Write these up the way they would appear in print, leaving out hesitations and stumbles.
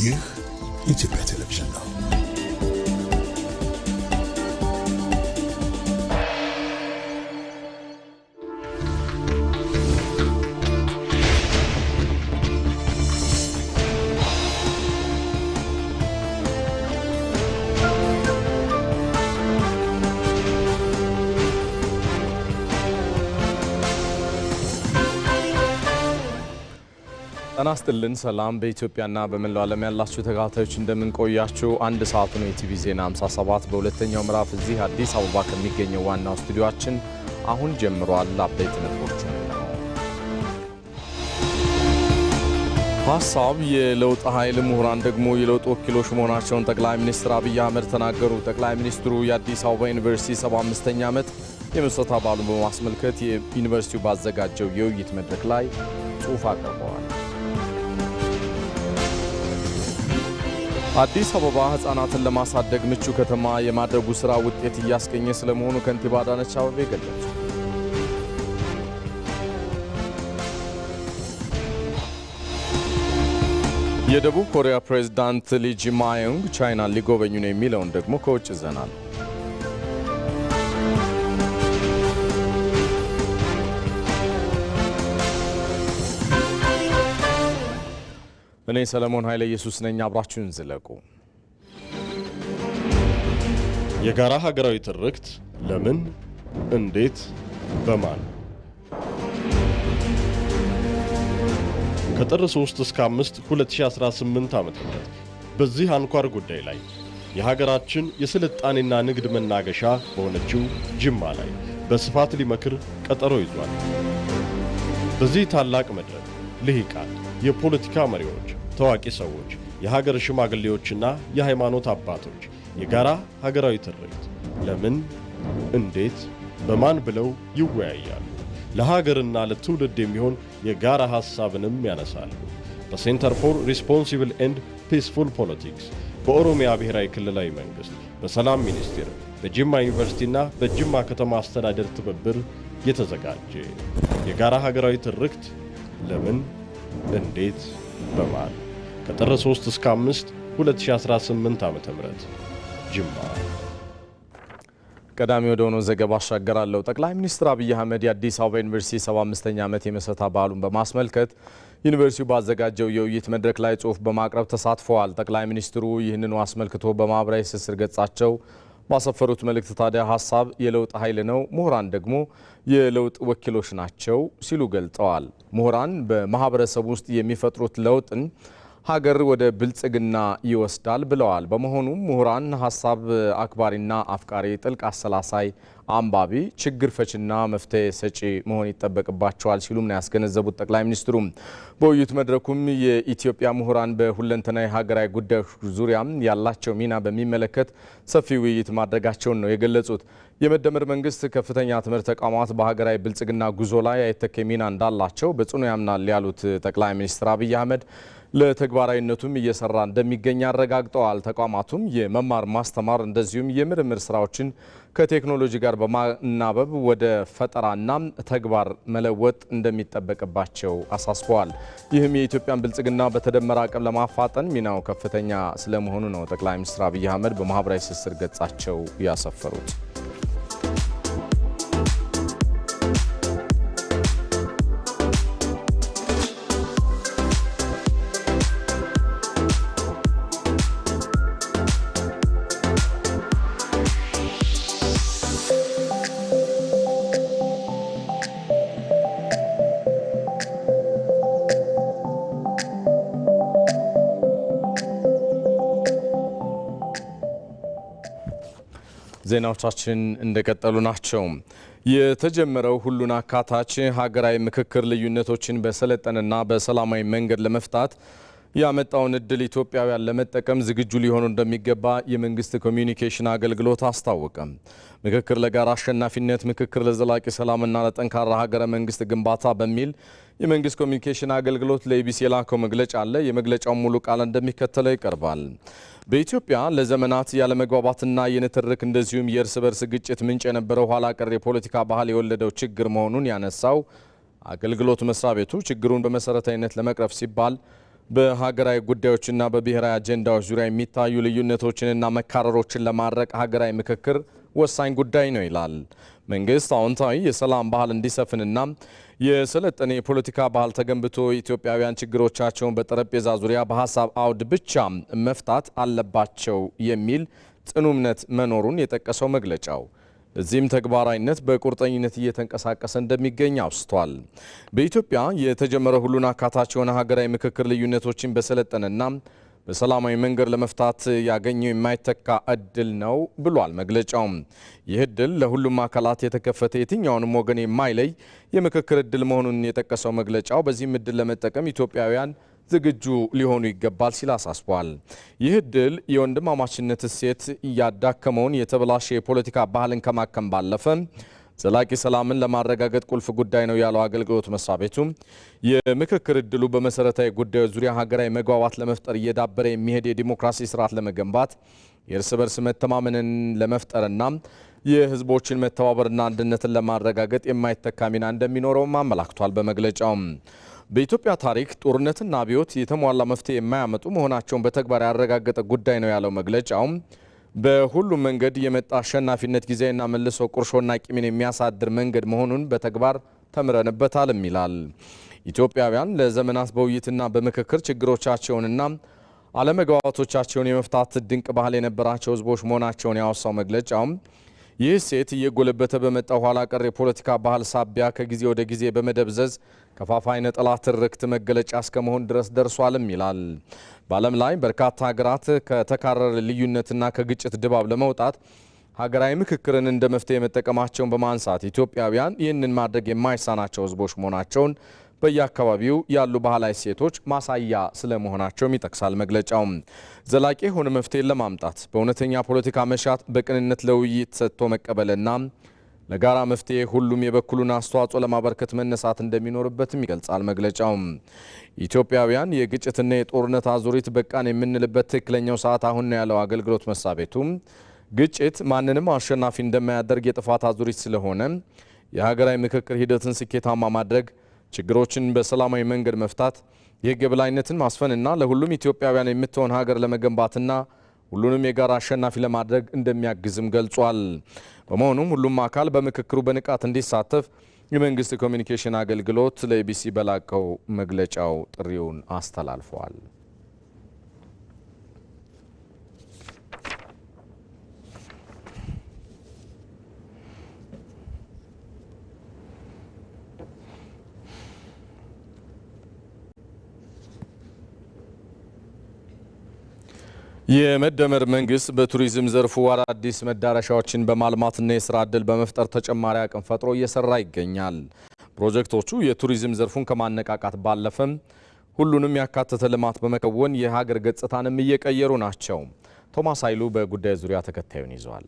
ይህ ኢትዮጵያ ቴሌቪዥን ነው። ጤና ይስጥልን። ሰላም በኢትዮጵያና በመላው ዓለም ያላችሁ ተከታታዮች እንደምን ቆያችሁ? አንድ ሰዓት ነው። የቲቪ ዜና 57 በሁለተኛው ምዕራፍ እዚህ አዲስ አበባ ከሚገኘው ዋናው ስቱዲዮአችን አሁን ጀምሯል። አበይት ነጥቦች ነው። ሐሳብ የለውጥ ኃይል፣ ምሁራን ደግሞ የለውጥ ወኪሎች መሆናቸውን ጠቅላይ ሚኒስትር አብይ አህመድ ተናገሩ። ጠቅላይ ሚኒስትሩ የአዲስ አበባ ዩኒቨርሲቲ 75ኛ ዓመት የምስረታ በዓሉን በማስመልከት የዩኒቨርሲቲው ባዘጋጀው የውይይት መድረክ ላይ ጽሑፍ አቅርበዋል። አዲስ አበባ ሕፃናትን ለማሳደግ ምቹ ከተማ የማድረጉ ሥራ ውጤት እያስገኘ ስለመሆኑ ከንቲባ አዳነች አቤቤ ገለጹ። የደቡብ ኮሪያ ፕሬዝዳንት ሊ ጂማዮንግ ቻይናን ሊጎበኙ ነው የሚለውን ደግሞ ከውጭ ይዘናል። እኔ ሰለሞን ኃይለ ኢየሱስ ነኝ። አብራችሁን ዝለቁ። የጋራ ሀገራዊ ትርክት ለምን፣ እንዴት፣ በማን ከጥር 3 እስከ 5 2018 ዓ.ም በዚህ አንኳር ጉዳይ ላይ የሀገራችን የስልጣኔና ንግድ መናገሻ በሆነችው ጅማ ላይ በስፋት ሊመክር ቀጠሮ ይዟል። በዚህ ታላቅ መድረክ ልሂቃን፣ የፖለቲካ መሪዎች፣ ታዋቂ ሰዎች፣ የሀገር ሽማግሌዎችና የሃይማኖት አባቶች የጋራ ሀገራዊ ትርክት ለምን፣ እንዴት፣ በማን ብለው ይወያያሉ። ለሀገርና ለትውልድ የሚሆን የጋራ ሐሳብንም ያነሳሉ። በሴንተር ፎር ሪስፖንሲብል ኤንድ ፒስፉል ፖለቲክስ በኦሮሚያ ብሔራዊ ክልላዊ መንግሥት በሰላም ሚኒስቴር በጅማ ዩኒቨርሲቲና በጅማ ከተማ አስተዳደር ትብብር የተዘጋጀ የጋራ ሀገራዊ ትርክት ለምን፣ እንዴት፣ በማን ከጥር 3 እስከ 5 2018 ዓ.ም ጅማ። ቀዳሚ ወደ ሆነው ዘገባ አሻገራለሁ። ጠቅላይ ሚኒስትር አብይ አህመድ የአዲስ አበባ ዩኒቨርሲቲ 75ኛ ዓመት የምስረታ በዓሉን በማስመልከት ዩኒቨርሲቲው ባዘጋጀው የውይይት መድረክ ላይ ጽሑፍ በማቅረብ ተሳትፈዋል። ጠቅላይ ሚኒስትሩ ይህንኑ አስመልክቶ በማህበራዊ ትስስር ገጻቸው ባሰፈሩት መልእክት ታዲያ ሐሳብ የለውጥ ኃይል ነው፣ ምሁራን ደግሞ የለውጥ ወኪሎች ናቸው ሲሉ ገልጸዋል። ምሁራን በማህበረሰብ ውስጥ የሚፈጥሩት ለውጥን ሀገር ወደ ብልጽግና ይወስዳል ብለዋል። በመሆኑም ምሁራን ሐሳብ አክባሪና አፍቃሪ፣ ጥልቅ አሰላሳይ፣ አንባቢ፣ ችግር ፈችና መፍትሄ ሰጪ መሆን ይጠበቅባቸዋል ሲሉም ነው ያስገነዘቡት ጠቅላይ ሚኒስትሩ። በውይይት መድረኩም የኢትዮጵያ ምሁራን በሁለንተናዊ ሀገራዊ ጉዳዮች ዙሪያም ያላቸው ሚና በሚመለከት ሰፊ ውይይት ማድረጋቸውን ነው የገለጹት። የመደመር መንግስት ከፍተኛ ትምህርት ተቋማት በሀገራዊ ብልጽግና ጉዞ ላይ አይተኬ ሚና እንዳላቸው በጽኑ ያምናል ያሉት ጠቅላይ ሚኒስትር አብይ አህመድ ለተግባራዊነቱም እየሰራ እንደሚገኝ አረጋግጠዋል። ተቋማቱም የመማር ማስተማር እንደዚሁም የምርምር ስራዎችን ከቴክኖሎጂ ጋር በማናበብ ወደ ፈጠራና ተግባር መለወጥ እንደሚጠበቅባቸው አሳስበዋል። ይህም የኢትዮጵያን ብልጽግና በተደመረ አቅም ለማፋጠን ሚናው ከፍተኛ ስለመሆኑ ነው ጠቅላይ ሚኒስትር አብይ አህመድ በማህበራዊ ትስስር ገጻቸው ያሰፈሩት። ዜናዎቻችን እንደቀጠሉ ናቸው። የተጀመረው ሁሉን አካታች ሀገራዊ ምክክር ልዩነቶችን በሰለጠነና በሰላማዊ መንገድ ለመፍታት ያመጣውን እድል ኢትዮጵያውያን ለመጠቀም ዝግጁ ሊሆኑ እንደሚገባ የመንግስት ኮሚዩኒኬሽን አገልግሎት አስታወቀ። ምክክር ለጋራ አሸናፊነት፣ ምክክር ለዘላቂ ሰላምና ለጠንካራ ሀገረ መንግስት ግንባታ በሚል የመንግስት ኮሚዩኒኬሽን አገልግሎት ለኢቢሲ የላከው መግለጫ አለ። የመግለጫው ሙሉ ቃል እንደሚከተለው ይቀርባል። በኢትዮጵያ ለዘመናት ያለመግባባትና የንትርክ እንደዚሁም የእርስ በርስ ግጭት ምንጭ የነበረው ኋላ ቀር የፖለቲካ ባህል የወለደው ችግር መሆኑን ያነሳው አገልግሎት መስሪያ ቤቱ ችግሩን በመሰረታዊነት ለመቅረፍ ሲባል በሀገራዊ ጉዳዮችና በብሔራዊ አጀንዳዎች ዙሪያ የሚታዩ ልዩነቶችንና መካረሮችን ለማድረቅ ሀገራዊ ምክክር ወሳኝ ጉዳይ ነው ይላል። መንግስት አዎንታዊ የሰላም ባህል እንዲሰፍንና የሰለጠነ የፖለቲካ ባህል ተገንብቶ ኢትዮጵያውያን ችግሮቻቸውን በጠረጴዛ ዙሪያ በሀሳብ አውድ ብቻ መፍታት አለባቸው የሚል ጽኑ እምነት መኖሩን የጠቀሰው መግለጫው እዚህም ተግባራዊነት በቁርጠኝነት እየተንቀሳቀሰ እንደሚገኝ አውስቷል። በኢትዮጵያ የተጀመረ ሁሉን አካታች የሆነ ሀገራዊ ምክክር ልዩነቶችን በሰለጠነና በሰላማዊ መንገድ ለመፍታት ያገኘው የማይተካ እድል ነው ብሏል መግለጫው። ይህ እድል ለሁሉም አካላት የተከፈተ የትኛውንም ወገን የማይለይ የምክክር እድል መሆኑን የጠቀሰው መግለጫው በዚህም እድል ለመጠቀም ኢትዮጵያውያን ዝግጁ ሊሆኑ ይገባል ሲል አሳስቧል። ይህ እድል የወንድማማችነት እሴት እያዳከመውን የተበላሸ የፖለቲካ ባህልን ከማከም ባለፈ ዘላቂ ሰላምን ለማረጋገጥ ቁልፍ ጉዳይ ነው ያለው አገልግሎት መስሪያ ቤቱ የምክክር እድሉ በመሰረታዊ ጉዳዮች ዙሪያ ሀገራዊ መግባባት ለመፍጠር እየዳበረ የሚሄድ የዲሞክራሲ ስርዓት ለመገንባት የእርስ በርስ መተማመንን ለመፍጠርና የህዝቦችን መተባበርና አንድነትን ለማረጋገጥ የማይተካ ሚና እንደሚኖረውም አመላክቷል። በመግለጫው በኢትዮጵያ ታሪክ ጦርነትና አብዮት የተሟላ መፍትሄ የማያመጡ መሆናቸውን በተግባር ያረጋገጠ ጉዳይ ነው ያለው መግለጫው በሁሉም መንገድ የመጣ አሸናፊነት ጊዜና መልሶ ቁርሾና ቂምን የሚያሳድር መንገድ መሆኑን በተግባር ተምረንበታልም ይላል። ኢትዮጵያውያን ለዘመናት በውይይትና በምክክር ችግሮቻቸውንና አለመግባባቶቻቸውን የመፍታት ድንቅ ባህል የነበራቸው ህዝቦች መሆናቸውን ያወሳው መግለጫው ይህ ሴት እየጎለበተ በመጣው ኋላ ቀር የፖለቲካ ባህል ሳቢያ ከጊዜ ወደ ጊዜ በመደብዘዝ ከፋፋይ ነጠላ ትርክት መገለጫ እስከ መሆን ድረስ ደርሷልም ይላል። በዓለም ላይ በርካታ ሀገራት ከተካረረ ልዩነትና ከግጭት ድባብ ለመውጣት ሀገራዊ ምክክርን እንደ መፍትሄ መጠቀማቸውን በማንሳት ኢትዮጵያውያን ይህንን ማድረግ የማይሳናቸው ህዝቦች መሆናቸውን በየአካባቢው ያሉ ባህላዊ ሴቶች ማሳያ ስለመሆናቸውም ይጠቅሳል መግለጫው። ዘላቂ የሆነ መፍትሄን ለማምጣት በእውነተኛ ፖለቲካ መሻት በቅንነት ለውይይት ሰጥቶ መቀበልና ለጋራ መፍትሄ ሁሉም የበኩሉን አስተዋጽኦ ለማበርከት መነሳት እንደሚኖርበትም ይገልጻል መግለጫው። ኢትዮጵያውያን የግጭትና የጦርነት አዙሪት በቃን የምንልበት ትክክለኛው ሰዓት አሁን ነው ያለው አገልግሎት መስሪያ ቤቱ ግጭት ማንንም አሸናፊ እንደማያደርግ የጥፋት አዙሪት ስለሆነ የሀገራዊ ምክክር ሂደትን ስኬታማ ማድረግ ችግሮችን በሰላማዊ መንገድ መፍታት የህግ የበላይነትን ማስፈንና ለሁሉም ኢትዮጵያውያን የምትሆን ሀገር ለመገንባትና ሁሉንም የጋራ አሸናፊ ለማድረግ እንደሚያግዝም ገልጿል። በመሆኑም ሁሉም አካል በምክክሩ በንቃት እንዲሳተፍ የመንግስት ኮሚኒኬሽን አገልግሎት ለኢቢሲ በላከው መግለጫው ጥሪውን አስተላልፈዋል። የመደመር መንግስት በቱሪዝም ዘርፉ አዳዲስ መዳረሻዎችን በማልማትና የስራ ዕድል በመፍጠር ተጨማሪ አቅም ፈጥሮ እየሰራ ይገኛል። ፕሮጀክቶቹ የቱሪዝም ዘርፉን ከማነቃቃት ባለፈም ሁሉንም ያካተተ ልማት በመከወን የሀገር ገጽታንም እየቀየሩ ናቸው። ቶማስ ኃይሉ በጉዳዩ ዙሪያ ተከታዩን ይዟል።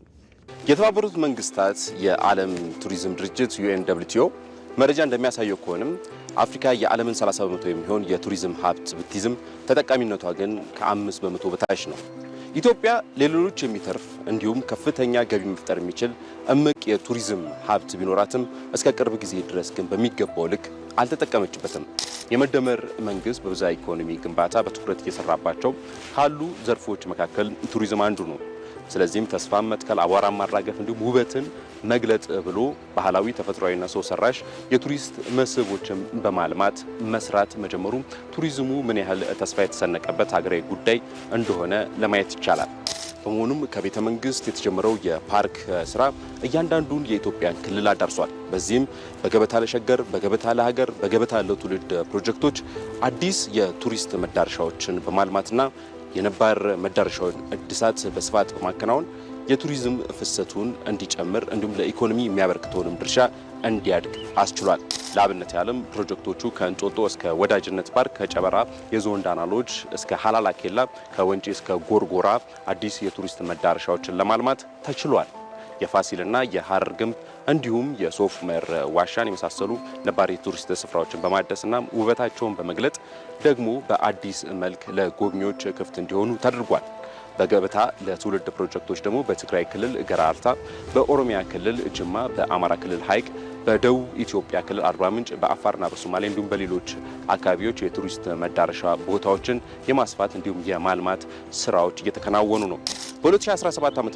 የተባበሩት መንግስታት የዓለም ቱሪዝም ድርጅት UNWTO መረጃ እንደሚያሳየው ከሆነም አፍሪካ የዓለምን 30% የሚሆን የቱሪዝም ሀብት ብትይዝም ተጠቃሚነቷ ግን ከ5 በመቶ በታች ነው። ኢትዮጵያ ለሌሎች የሚተርፍ እንዲሁም ከፍተኛ ገቢ መፍጠር የሚችል እምቅ የቱሪዝም ሀብት ቢኖራትም እስከ ቅርብ ጊዜ ድረስ ግን በሚገባው ልክ አልተጠቀመችበትም። የመደመር መንግስት በብዝሃ ኢኮኖሚ ግንባታ በትኩረት እየሰራባቸው ካሉ ዘርፎች መካከል ቱሪዝም አንዱ ነው። ስለዚህም ተስፋን መትከል፣ አቧራን ማራገፍ እንዲሁም ውበትን መግለጥ ብሎ ባህላዊ ተፈጥሯዊና ሰው ሰራሽ የቱሪስት መስህቦችን በማልማት መስራት መጀመሩ ቱሪዝሙ ምን ያህል ተስፋ የተሰነቀበት ሀገራዊ ጉዳይ እንደሆነ ለማየት ይቻላል። በመሆኑም ከቤተ መንግስት የተጀመረው የፓርክ ስራ እያንዳንዱን የኢትዮጵያን ክልል አዳርሷል። በዚህም በገበታ ለሸገር፣ በገበታ ለሀገር፣ በገበታ ለትውልድ ፕሮጀክቶች አዲስ የቱሪስት መዳረሻዎችን በማልማትና የነባር መዳረሻውን እድሳት በስፋት በማከናወን የቱሪዝም ፍሰቱን እንዲጨምር እንዲሁም ለኢኮኖሚ የሚያበረክተውንም ድርሻ እንዲያድግ አስችሏል። ለአብነት ያለም ፕሮጀክቶቹ ከእንጦጦ እስከ ወዳጅነት ፓርክ፣ ከጨበራ የዞን ዳና ሎጅ እስከ ሀላላ ኬላ፣ ከወንጪ እስከ ጎርጎራ አዲስ የቱሪስት መዳረሻዎችን ለማልማት ተችሏል። የፋሲልና የሐረር ግንብ እንዲሁም የሶፍ ዑመር ዋሻን የመሳሰሉ ነባር የቱሪስት ስፍራዎችን በማደስና ውበታቸውን በመግለጥ ደግሞ በአዲስ መልክ ለጎብኚዎች ክፍት እንዲሆኑ ተደርጓል። በገበታ ለትውልድ ፕሮጀክቶች ደግሞ በትግራይ ክልል ገራርታ፣ በኦሮሚያ ክልል ጅማ፣ በአማራ ክልል ሐይቅ፣ በደቡብ ኢትዮጵያ ክልል አርባ ምንጭ በአፋርና በሶማሌ እንዲሁም በሌሎች አካባቢዎች የቱሪስት መዳረሻ ቦታዎችን የማስፋት እንዲሁም የማልማት ስራዎች እየተከናወኑ ነው። በ2017 ዓ.ም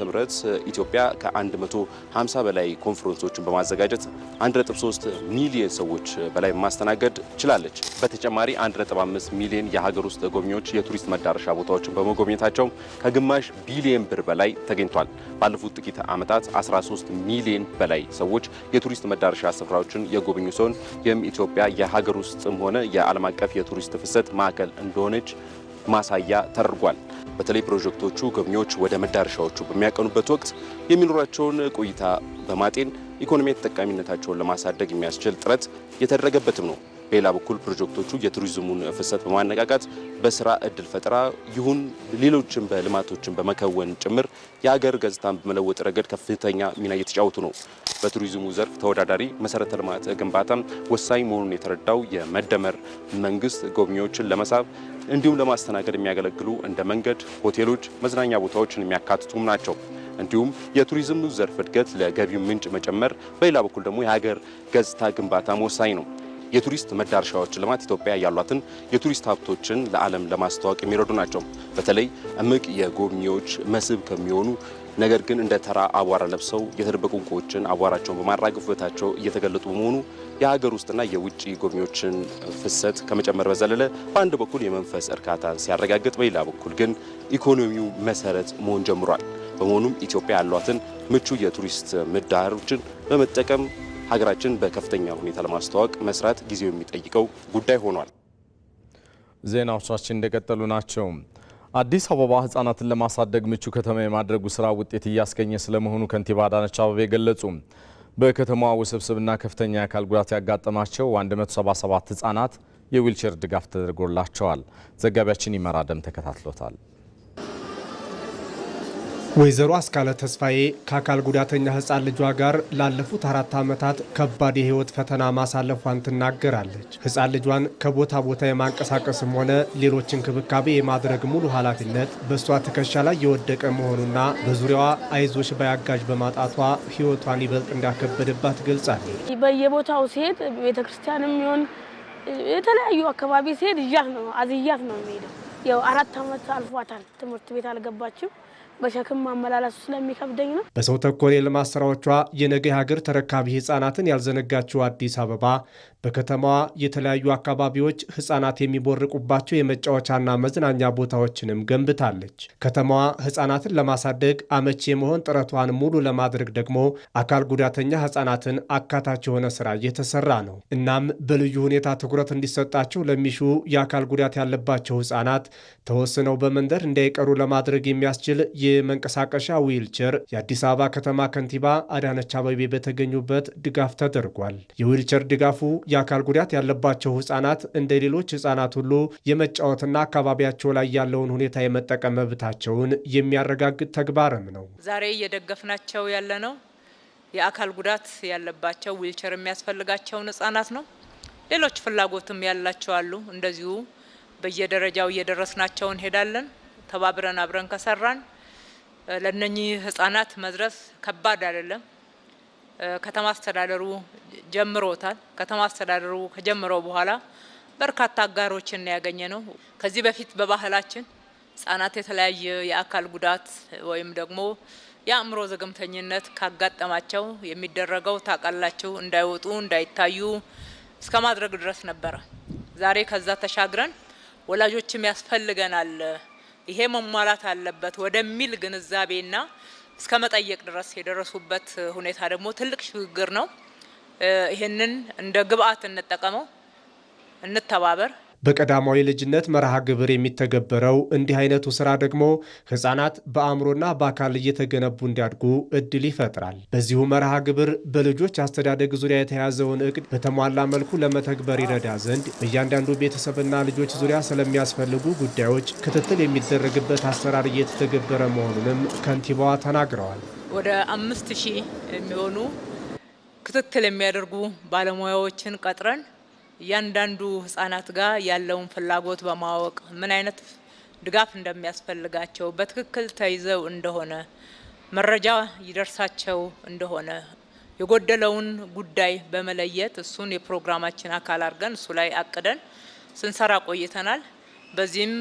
ኢትዮጵያ ከ150 በላይ ኮንፈረንሶችን በማዘጋጀት 1.3 ሚሊዮን ሰዎች በላይ ማስተናገድ ችላለች። በተጨማሪ 1.5 ሚሊዮን የሀገር ውስጥ ጎብኚዎች የቱሪስት መዳረሻ ቦታዎችን በመጎብኘታቸው ከግማሽ ቢሊዮን ብር በላይ ተገኝቷል። ባለፉት ጥቂት ዓመታት 13 ሚሊዮን በላይ ሰዎች የቱሪስት መዳረሻ ስፍራዎችን የጎበኙ ሲሆን ይህም ኢትዮጵያ የሀገር ውስጥም ሆነ የዓለም አቀፍ የቱሪስት ፍሰት ማዕከል እንደሆነች ማሳያ ተደርጓል። በተለይ ፕሮጀክቶቹ ጎብኚዎች ወደ መዳረሻዎቹ በሚያቀኑበት ወቅት የሚኖራቸውን ቆይታ በማጤን ኢኮኖሚያዊ ተጠቃሚነታቸውን ለማሳደግ የሚያስችል ጥረት የተደረገበትም ነው። በሌላ በኩል ፕሮጀክቶቹ የቱሪዝሙን ፍሰት በማነቃቃት በስራ እድል ፈጠራ ይሁን ሌሎችን በልማቶችን በመከወን ጭምር የሀገር ገጽታን በመለወጥ ረገድ ከፍተኛ ሚና እየተጫወቱ ነው። በቱሪዝሙ ዘርፍ ተወዳዳሪ መሰረተ ልማት ግንባታም ወሳኝ መሆኑን የተረዳው የመደመር መንግስት ጎብኚዎችን ለመሳብ እንዲሁም ለማስተናገድ የሚያገለግሉ እንደ መንገድ፣ ሆቴሎች፣ መዝናኛ ቦታዎችን የሚያካትቱም ናቸው። እንዲሁም የቱሪዝም ዘርፍ እድገት ለገቢው ምንጭ መጨመር፣ በሌላ በኩል ደግሞ የሀገር ገጽታ ግንባታም ወሳኝ ነው። የቱሪስት መዳረሻዎች ልማት ኢትዮጵያ ያሏትን የቱሪስት ሀብቶችን ለዓለም ለማስተዋወቅ የሚረዱ ናቸው። በተለይ እምቅ የጎብኚዎች መስህብ ከሚሆኑ ነገር ግን እንደ ተራ አቧራ ለብሰው የተደበቁ እንቁዎችን አቧራቸውን በማራገፍ ውበታቸው እየተገለጡ በመሆኑ የሀገር ውስጥና የውጭ ጎብኚዎችን ፍሰት ከመጨመር በዘለለ በአንድ በኩል የመንፈስ እርካታን ሲያረጋግጥ፣ በሌላ በኩል ግን ኢኮኖሚው መሰረት መሆን ጀምሯል። በመሆኑም ኢትዮጵያ ያሏትን ምቹ የቱሪስት ምህዳሮችን በመጠቀም ሀገራችን በከፍተኛ ሁኔታ ለማስተዋወቅ መስራት ጊዜው የሚጠይቀው ጉዳይ ሆኗል። ዜናዎቻችን እንደቀጠሉ ናቸው። አዲስ አበባ ህጻናትን ለማሳደግ ምቹ ከተማ የማድረጉ ስራ ውጤት እያስገኘ ስለመሆኑ ከንቲባ አዳነች አቤቤ ገለጹ። በከተማዋ ውስብስብና ከፍተኛ የአካል ጉዳት ያጋጠማቸው 177 ህጻናት የዊልቸር ድጋፍ ተደርጎላቸዋል። ዘጋቢያችን ይመራደም ተከታትሎታል። ወይዘሮ አስካለ ተስፋዬ ከአካል ጉዳተኛ ህጻን ልጇ ጋር ላለፉት 4 ዓመታት ከባድ የህይወት ፈተና ማሳለፏን ትናገራለች። ህጻን ልጇን ከቦታ ቦታ የማንቀሳቀስም ሆነ ሌሎች እንክብካቤ የማድረግ ሙሉ ኃላፊነት በእሷ ትከሻ ላይ የወደቀ መሆኑና በዙሪያዋ አይዞሽ ባያጋዥ በማጣቷ ህይወቷን ይበልጥ እንዳከበደባት ገልጻለች። በየቦታው ሲሄድ ቤተክርስቲያንም ይሁን የተለያዩ አካባቢ ሲሄድ አዝያት ነው የሚሄደው። ያው 4 ዓመት አልፏታል። ትምህርት ቤት አልገባችም። በሸክም ማመላለሱ ስለሚከብደኝ ነው። በሰው ተኮር የልማት ስራዎቿ የነገ ሀገር ተረካቢ ህጻናትን ያልዘነጋችው አዲስ አበባ በከተማዋ የተለያዩ አካባቢዎች ህጻናት የሚቦርቁባቸው የመጫወቻና መዝናኛ ቦታዎችንም ገንብታለች። ከተማዋ ህጻናትን ለማሳደግ አመቺ የመሆን ጥረቷን ሙሉ ለማድረግ ደግሞ አካል ጉዳተኛ ህጻናትን አካታች የሆነ ስራ እየተሰራ ነው። እናም በልዩ ሁኔታ ትኩረት እንዲሰጣቸው ለሚሹ የአካል ጉዳት ያለባቸው ህጻናት ተወስነው በመንደር እንዳይቀሩ ለማድረግ የሚያስችል የመንቀሳቀሻ ዊልቸር የአዲስ አበባ ከተማ ከንቲባ አዳነች አቤቤ በተገኙበት ድጋፍ ተደርጓል። የዊልቸር ድጋፉ የአካል ጉዳት ያለባቸው ህጻናት እንደ ሌሎች ህጻናት ሁሉ የመጫወትና አካባቢያቸው ላይ ያለውን ሁኔታ የመጠቀም መብታቸውን የሚያረጋግጥ ተግባርም ነው። ዛሬ እየደገፍናቸው ያለነው የአካል ጉዳት ያለባቸው ዊልቸር የሚያስፈልጋቸውን ህጻናት ነው። ሌሎች ፍላጎትም ያላቸው አሉ። እንደዚሁ በየደረጃው እየደረስናቸው እንሄዳለን። ተባብረን አብረን ከሰራን ለነኚህ ህጻናት መድረስ ከባድ አይደለም። ከተማ አስተዳደሩ ጀምሮታል። ከተማ አስተዳደሩ ከጀመረው በኋላ በርካታ አጋሮችን ያገኘ ነው። ከዚህ በፊት በባህላችን ህጻናት የተለያየ የአካል ጉዳት ወይም ደግሞ የአእምሮ ዘገምተኝነት ካጋጠማቸው የሚደረገው ታቃላቸው እንዳይወጡ እንዳይታዩ እስከ ማድረግ ድረስ ነበረ። ዛሬ ከዛ ተሻግረን ወላጆችም ያስፈልገናል ይሄ መሟላት አለበት ወደሚል ግንዛቤና እስከ መጠየቅ ድረስ የደረሱበት ሁኔታ ደግሞ ትልቅ ሽግግር ነው። ይሄንን እንደ ግብአት እንጠቀመው፣ እንተባበር። በቀዳማዊ ልጅነት መርሃ ግብር የሚተገበረው እንዲህ አይነቱ ስራ ደግሞ ህጻናት በአእምሮና በአካል እየተገነቡ እንዲያድጉ እድል ይፈጥራል። በዚሁ መርሃ ግብር በልጆች አስተዳደግ ዙሪያ የተያዘውን እቅድ በተሟላ መልኩ ለመተግበር ይረዳ ዘንድ በእያንዳንዱ ቤተሰብና ልጆች ዙሪያ ስለሚያስፈልጉ ጉዳዮች ክትትል የሚደረግበት አሰራር እየተተገበረ መሆኑንም ከንቲባዋ ተናግረዋል። ወደ 5000 የሚሆኑ ክትትል የሚያደርጉ ባለሙያዎችን ቀጥረን እያንዳንዱ ህጻናት ጋር ያለውን ፍላጎት በማወቅ ምን አይነት ድጋፍ እንደሚያስፈልጋቸው በትክክል ተይዘው እንደሆነ መረጃ ይደርሳቸው እንደሆነ የጎደለውን ጉዳይ በመለየት እሱን የፕሮግራማችን አካል አድርገን እሱ ላይ አቅደን ስንሰራ ቆይተናል። በዚህም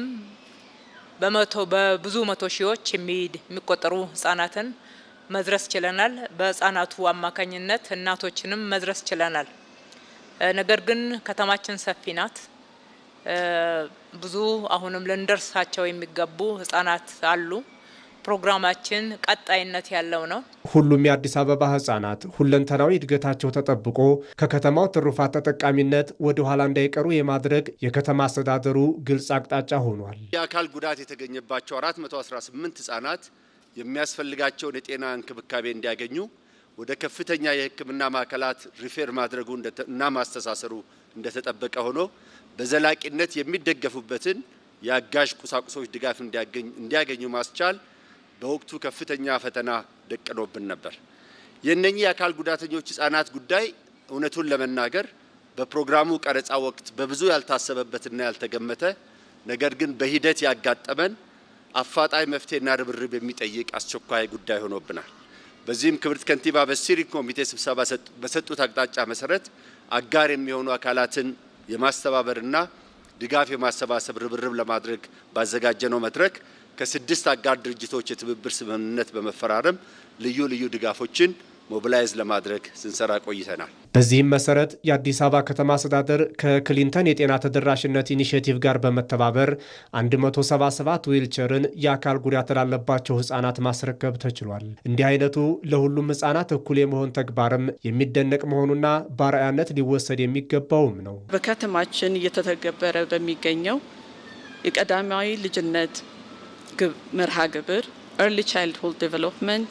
በብዙ መቶ ሺዎች የሚቆጠሩ ህጻናትን መድረስ ችለናል። በህጻናቱ አማካኝነት እናቶችንም መድረስ ችለናል። ነገር ግን ከተማችን ሰፊ ናት። ብዙ አሁንም ልንደርሳቸው የሚገቡ ህጻናት አሉ። ፕሮግራማችን ቀጣይነት ያለው ነው። ሁሉም የአዲስ አበባ ህጻናት ሁለንተናዊ እድገታቸው ተጠብቆ ከከተማው ትሩፋት ተጠቃሚነት ወደ ኋላ እንዳይቀሩ የማድረግ የከተማ አስተዳደሩ ግልጽ አቅጣጫ ሆኗል። የአካል ጉዳት የተገኘባቸው 418 ህጻናት የሚያስፈልጋቸውን የጤና እንክብካቤ እንዲያገኙ ወደ ከፍተኛ የሕክምና ማዕከላት ሪፌር ማድረጉ እና ማስተሳሰሩ እንደተጠበቀ ሆኖ በዘላቂነት የሚደገፉበትን የአጋዥ ቁሳቁሶች ድጋፍ እንዲያገኙ ማስቻል በወቅቱ ከፍተኛ ፈተና ደቅኖብን ነበር። የእነኚህ የአካል ጉዳተኞች ህጻናት ጉዳይ እውነቱን ለመናገር በፕሮግራሙ ቀረጻ ወቅት በብዙ ያልታሰበበትና ያልተገመተ ነገር ግን በሂደት ያጋጠመን አፋጣኝ መፍትሄና ርብርብ የሚጠይቅ አስቸኳይ ጉዳይ ሆኖብናል። በዚህም ክብርት ከንቲባ በስቲሪንግ ኮሚቴ ስብሰባ በሰጡት አቅጣጫ መሰረት አጋር የሚሆኑ አካላትን የማስተባበርና ድጋፍ የማሰባሰብ ርብርብ ለማድረግ ባዘጋጀነው መድረክ ከ6 አጋር ድርጅቶች የትብብር ስምምነት በመፈራረም ልዩ ድጋፎችን ሞቢላይዝ ለማድረግ ስንሰራ ቆይተናል። በዚህም መሰረት የአዲስ አበባ ከተማ አስተዳደር ከክሊንተን የጤና ተደራሽነት ኢኒሼቲቭ ጋር በመተባበር 177 ዊልቸርን የአካል ጉዳት ላለባቸው ህጻናት ማስረከብ ተችሏል። እንዲህ አይነቱ ለሁሉም ህጻናት እኩል የመሆን ተግባርም የሚደነቅ መሆኑና በአርአያነት ሊወሰድ የሚገባውም ነው። በከተማችን እየተተገበረ በሚገኘው የቀዳማዊ ልጅነት መርሃ ግብር Early Childhood Development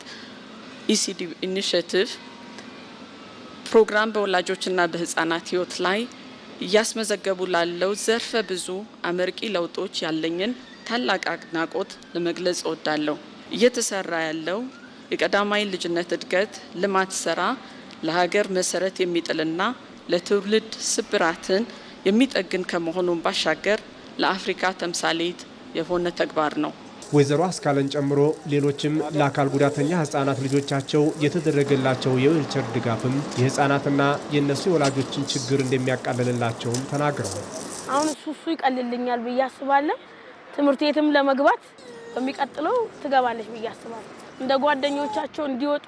ECD ኢኒሼቲቭ ፕሮግራም በወላጆችና በህፃናት ህይወት ላይ እያስመዘገቡ ላለው ዘርፈ ብዙ አመርቂ ለውጦች ያለኝን ታላቅ አድናቆት ለመግለጽ እወዳለሁ። እየተሰራ ያለው የቀዳማዊ ልጅነት እድገት ልማት ስራ ለሀገር መሰረት የሚጥልና ለትውልድ ስብራትን የሚጠግን ከመሆኑን ባሻገር ለአፍሪካ ተምሳሌት የሆነ ተግባር ነው። ወይዘሮ አስካለን ጨምሮ ሌሎችም ለአካል ጉዳተኛ ህጻናት ልጆቻቸው የተደረገላቸው የዊልቸር ድጋፍም የህጻናትና የነሱ የወላጆችን ችግር እንደሚያቃልልላቸውም ተናግረዋል። አሁን እሱ ይቀልልኛል ብዬ አስባለሁ። ትምህርት ቤትም ለመግባት በሚቀጥለው ትገባለች ብዬ አስባለሁ። እንደ ጓደኞቻቸው እንዲወጡ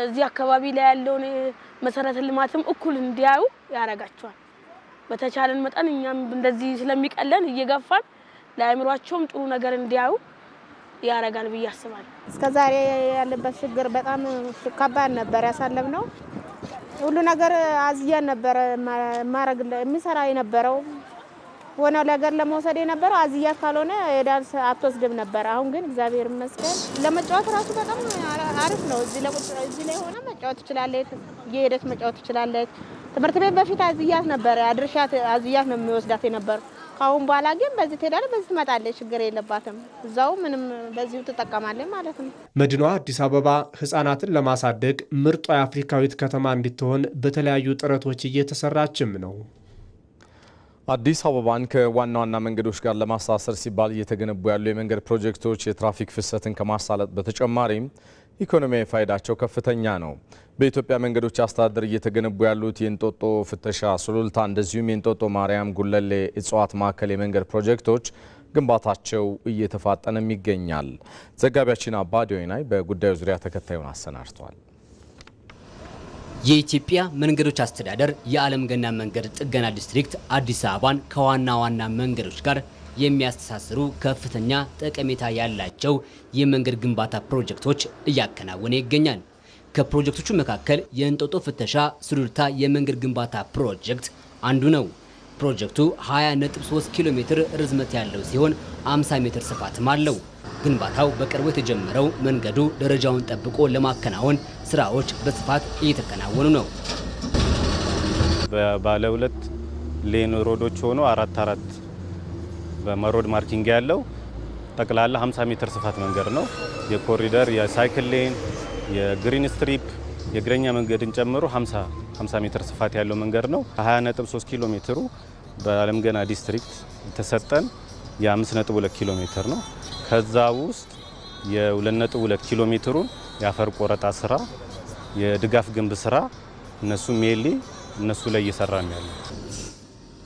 እዚህ አካባቢ ላይ ያለውን መሰረተ ልማትም እኩል እንዲያዩ ያረጋቸዋል። በተቻለን መጠን እኛም እንደዚህ ስለሚቀለን እየገፋን ለአእምሯቸውም ጥሩ ነገር እንዲያዩ ያረጋል ብዬ አስባለሁ። እስከዛሬ ያለበት ችግር በጣም ከባድ ነበር ያሳለፍነው። ሁሉ ነገር አዝያን ነበር ማረግ የሚሰራ የነበረው ሆነ ነገር ለመውሰድ የነበረው አዝያት ካልሆነ ዳንስ አትወስድም ነበር። አሁን ግን እግዚአብሔር ይመስገን ለመጫወት ራሱ በጣም አሪፍ ነው። እዚህ ላይ ሆነ መጫወት ትችላለች፣ እየሄደች መጫወት ትችላለች። ትምህርት ቤት በፊት አዝያት ነበር አድርሻት አዝያት ነው የሚወስዳት የነበረው። ካሁን በኋላ ግን በዚህ ትሄዳለች፣ በዚህ ትመጣለች፣ ችግር የለባትም። እዛው ምንም በዚሁ ትጠቀማለች ማለት ነው። መዲኗ አዲስ አበባ ህጻናትን ለማሳደግ ምርጧ የአፍሪካዊት ከተማ እንድትሆን በተለያዩ ጥረቶች እየተሰራችም ነው። አዲስ አበባን ከዋና ዋና መንገዶች ጋር ለማስተሳሰር ሲባል እየተገነቡ ያሉ የመንገድ ፕሮጀክቶች የትራፊክ ፍሰትን ከማሳለጥ በተጨማሪም ኢኮኖሚያዊ ፋይዳቸው ከፍተኛ ነው። በኢትዮጵያ መንገዶች አስተዳደር እየተገነቡ ያሉት የእንጦጦ ፍተሻ ሱሉልታ እንደዚሁም የእንጦጦ ማርያም ጉለሌ እጽዋት ማዕከል የመንገድ ፕሮጀክቶች ግንባታቸው እየተፋጠነም ይገኛል። ዘጋቢያችን አባዲ ወይናይ በጉዳዩ ዙሪያ ተከታዩን አሰናድቷል። የኢትዮጵያ መንገዶች አስተዳደር የዓለም ገና መንገድ ጥገና ዲስትሪክት አዲስ አበባን ከዋና ዋና መንገዶች ጋር የሚያስተሳስሩ ከፍተኛ ጠቀሜታ ያላቸው የመንገድ ግንባታ ፕሮጀክቶች እያከናወነ ይገኛል። ከፕሮጀክቶቹ መካከል የእንጦጦ ፍተሻ ሱሉልታ የመንገድ ግንባታ ፕሮጀክት አንዱ ነው። ፕሮጀክቱ 20.3 ኪሎ ሜትር ርዝመት ያለው ሲሆን 50 ሜትር ስፋትም አለው። ግንባታው በቅርቡ የተጀመረው መንገዱ ደረጃውን ጠብቆ ለማከናወን ስራዎች በስፋት እየተከናወኑ ነው። ባለ 2 ሌን ሮዶች ሆኖ 4 በመሮድ ማርኪንግ ያለው ጠቅላላ 50 ሜትር ስፋት መንገድ ነው። የኮሪደር የሳይክል ሌን የግሪን ስትሪፕ የእግረኛ መንገድን ጨምሮ 50 ሜትር ስፋት ያለው መንገድ ነው። 20.3 ኪሎ ሜትሩ በዓለም ገና ዲስትሪክት የተሰጠን የ5.2 ኪሎ ሜትር ነው። ከዛ ውስጥ የ2.2 ኪሎ ሜትሩን የአፈር ቆረጣ ስራ የድጋፍ ግንብ ስራ እነሱ እነሱ ላይ እየሰራን ያለው።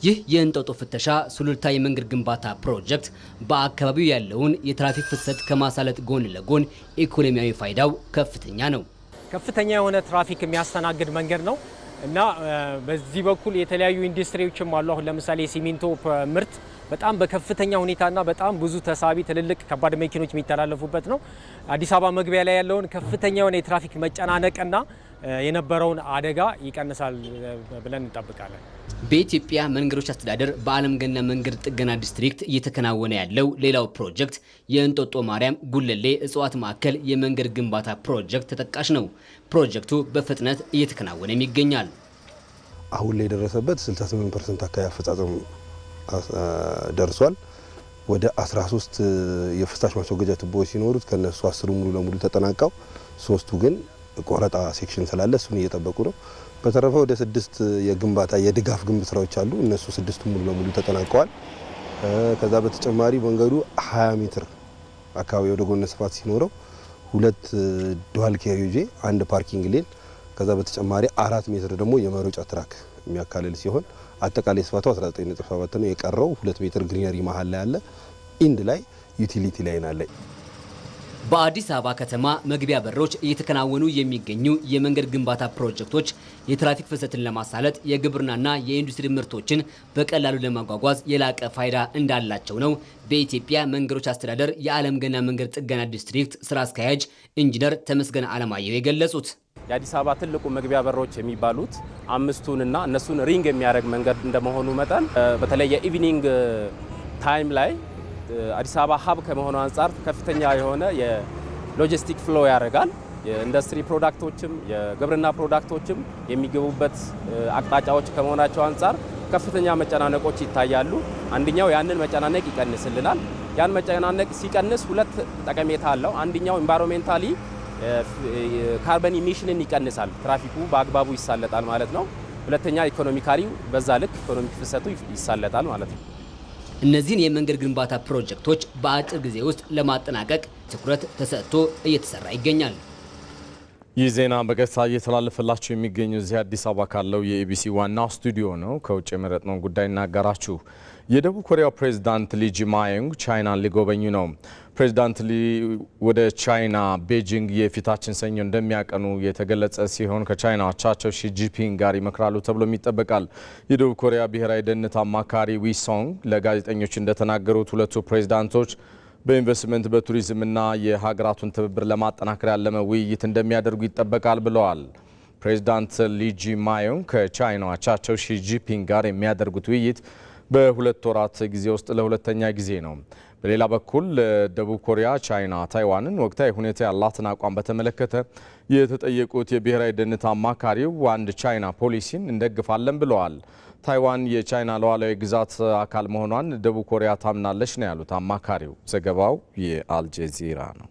ይህ የእንጦጦ ፍተሻ ሱሉልታ የመንገድ ግንባታ ፕሮጀክት በአካባቢው ያለውን የትራፊክ ፍሰት ከማሳለጥ ጎን ለጎን ኢኮኖሚያዊ ፋይዳው ከፍተኛ ነው። ከፍተኛ የሆነ ትራፊክ የሚያስተናግድ መንገድ ነው እና በዚህ በኩል የተለያዩ ኢንዱስትሪዎችም አሉ። አሁን ለምሳሌ ሲሚንቶ ምርት በጣም በከፍተኛ ሁኔታና በጣም ብዙ ተሳቢ ትልልቅ ከባድ መኪኖች የሚተላለፉበት ነው። አዲስ አበባ መግቢያ ላይ ያለውን ከፍተኛ የሆነ የትራፊክ መጨናነቅና የነበረውን አደጋ ይቀንሳል ብለን እንጠብቃለን። በኢትዮጵያ መንገዶች አስተዳደር በዓለም ገና መንገድ ጥገና ዲስትሪክት እየተከናወነ ያለው ሌላው ፕሮጀክት የእንጦጦ ማርያም ጉለሌ እጽዋት ማዕከል የመንገድ ግንባታ ፕሮጀክት ተጠቃሽ ነው። ፕሮጀክቱ በፍጥነት እየተከናወነ ይገኛል። አሁን ላይ የደረሰበት 68% አካባቢ አፈጻጸም ደርሷል። ወደ 13 የፍሳሽ ማስወገጃ ቱቦዎች ሲኖሩት ከነሱ 10 ሙሉ ለሙሉ ተጠናቀው 3ቱ ግን ቆረጣ ሴክሽን ስላለ እሱን እየጠበቁ ነው። በተረፈ ወደ 6 የግንባታ የድጋፍ ግንብ ስራዎች አሉ። እነሱ 6ቱ ሙሉ ለሙሉ ተጠናቀዋል። ከዛ በተጨማሪ መንገዱ 20 ሜትር አካባቢ ወደ ጎን ስፋት ሲኖረው 2 ዱዋል ኬሪዮጄ 1 ፓርኪንግ ሌን ከዛ በተጨማሪ 4 ሜትር ደግሞ የመሮጫ ትራክ የሚያካልል ሲሆን አጠቃላይ ስፋቱ 19.7 ነው። የቀረው 2 ሜትር ግሪነሪ መሃል ላይ አለ። ኢንድ ላይ ዩቲሊቲ ላይን አለ። በአዲስ አበባ ከተማ መግቢያ በሮች እየተከናወኑ የሚገኙ የመንገድ ግንባታ ፕሮጀክቶች የትራፊክ ፍሰትን ለማሳለጥ የግብርናና የኢንዱስትሪ ምርቶችን በቀላሉ ለማጓጓዝ የላቀ ፋይዳ እንዳላቸው ነው በኢትዮጵያ መንገዶች አስተዳደር የዓለም ገና መንገድ ጥገና ዲስትሪክት ስራ አስኪያጅ ኢንጂነር ተመስገን አለማየሁ የገለጹት። የአዲስ አበባ ትልቁ መግቢያ በሮች የሚባሉት 5ቱንና እነሱን ሪንግ የሚያደርግ መንገድ እንደመሆኑ መጠን በተለይ የኢቪኒንግ ታይም ላይ አዲስ አበባ ሀብ ከመሆኑ አንጻር ከፍተኛ የሆነ የሎጂስቲክ ፍሎ ያደርጋል። የኢንዱስትሪ ፕሮዳክቶችም የግብርና ፕሮዳክቶችም የሚገቡበት አቅጣጫዎች ከመሆናቸው አንጻር ከፍተኛ መጨናነቆች ይታያሉ። አንደኛው ያንን መጨናነቅ ይቀንስልናል። ያን መጨናነቅ ሲቀንስ 2 ጠቀሜታ አለው። አንደኛው ኢንቫይሮንሜንታሊ ካርበን ኢሚሽንን ይቀንሳል። ትራፊኩ በአግባቡ ይሳለጣል ማለት ነው። ሁለተኛ ኢኮኖሚካሊ በዛ ልክ ኢኮኖሚክ ፍሰቱ ይሳለጣል ማለት ነው። እነዚህን የመንገድ ግንባታ ፕሮጀክቶች በአጭር ጊዜ ውስጥ ለማጠናቀቅ ትኩረት ተሰጥቶ እየተሰራ ይገኛል። ይህ ዜና በቀጥታ እየተላለፈላችሁ የሚገኘው እዚህ አዲስ አበባ ካለው የኢቢሲ ዋናው ስቱዲዮ ነው። ከውጭ የመረጥነውን ጉዳይ እናጋራችሁ። የደቡብ ኮሪያው ፕሬዝዳንት ሊ ጂማዮንግ ቻይናን ሊጎበኙ ነው። ፕሬዝዳንት ሊ ወደ ቻይና ቤጂንግ የፊታችን ሰኞ እንደሚያቀኑ የተገለጸ ሲሆን ከቻይና አቻቸው ሺ ጂንፒንግ ጋር ይመክራሉ ተብሎም ይጠበቃል። የደቡብ ኮሪያ ብሔራዊ ደህንነት አማካሪ ዊ ሶንግ ለጋዜጠኞች እንደተናገሩት ሁለቱ ፕሬዝዳንቶች በኢንቨስትመንት በቱሪዝምና የሀገራቱን ትብብር ለማጠናከር ያለመ ውይይት እንደሚያደርጉ ይጠበቃል ብለዋል። ፕሬዝዳንት ሊ ጂማዮንግ ከቻይና አቻቸው ሺ ጂንፒንግ ጋር የሚያደርጉት ውይይት በ2 ወራት ጊዜ ውስጥ ለሁለተኛ ጊዜ ነው። በሌላ በኩል ደቡብ ኮሪያ ቻይና ታይዋንን ወቅታዊ ሁኔታ ያላትን አቋም በተመለከተ የተጠየቁት የብሔራዊ ደህንነት አማካሪው አንድ ቻይና ፖሊሲን እንደግፋለን ብለዋል። ታይዋን የቻይና ሉዓላዊ ግዛት አካል መሆኗን ደቡብ ኮሪያ ታምናለች ነው ያሉት አማካሪው። ዘገባው የአልጀዚራ ነው።